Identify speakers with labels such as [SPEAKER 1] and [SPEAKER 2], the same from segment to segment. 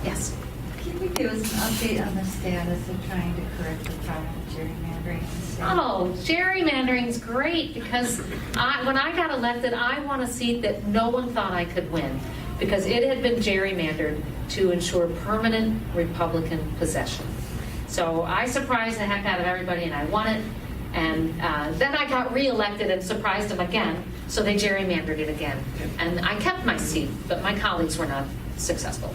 [SPEAKER 1] Yes.
[SPEAKER 2] Can you give us an update on the status of trying to correct the problem of gerrymandering in the state?
[SPEAKER 1] Oh, gerrymandering's great because when I got elected, I won a seat that no one thought I could win because it had been gerrymandered to ensure permanent Republican possession. So I surprised the heck out of everybody and I won it. And then I got reelected and surprised them again, so they gerrymandered it again. And I kept my seat, but my colleagues were not successful.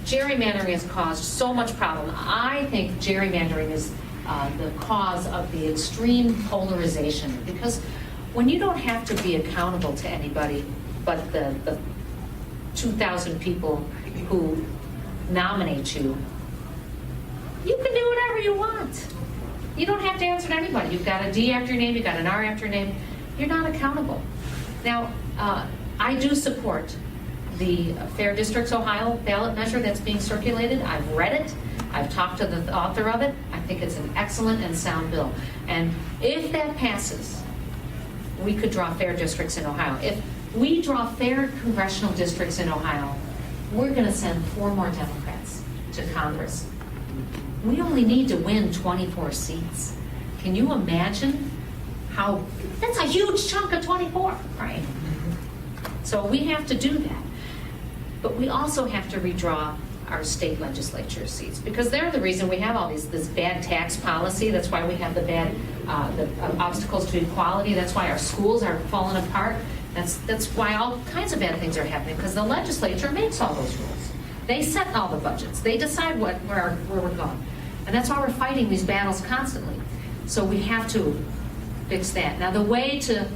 [SPEAKER 1] Gerrymandering has caused so much problem. I think gerrymandering is the cause of the extreme polarization because when you don't have to be accountable to anybody but the 2,000 people who nominate you, you can do whatever you want. You don't have to answer to anybody. You've got a D after your name, you've got an R after your name. You're not accountable. Now, I do support the Fair Districts Ohio ballot measure that's being circulated. I've read it. I've talked to the author of it. I think it's an excellent and sound bill. And if that passes, we could draw fair districts in Ohio. If we draw fair congressional districts in Ohio, we're going to send 4 more Democrats to Congress. We only need to win 24 seats. Can you imagine how, that's a huge chunk of 24, right? So we have to do that. But we also have to redraw our state legislature seats because they're the reason we have all this bad tax policy. That's why we have the bad obstacles to equality. That's why our schools are falling apart. That's why all kinds of bad things are happening because the legislature makes all those rules. They set all the budgets. They decide where we're going. And that's why we're fighting these battles constantly. So we have to fix that. Now the way to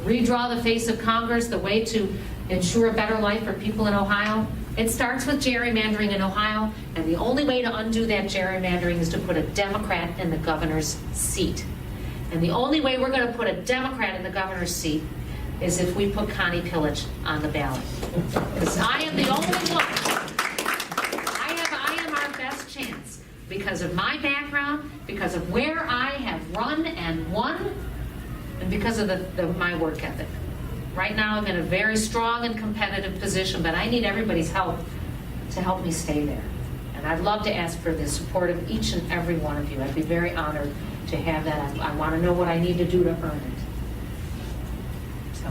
[SPEAKER 1] redraw the face of Congress, the way to ensure a better life for people in Ohio, it starts with gerrymandering in Ohio, and the only way to undo that gerrymandering is to put a Democrat in the governor's seat. And the only way we're going to put a Democrat in the governor's seat is if we put Connie Pillich on the ballot. Because I am the only one. I am our best chance because of my background, because of where I have run and won, and because of my work ethic. Right now I'm in a very strong and competitive position, but I need everybody's help to help me stay there. And I'd love to ask for the support of each and every one of you. I'd be very honored to have that. I want to know what I need to do to earn it. So,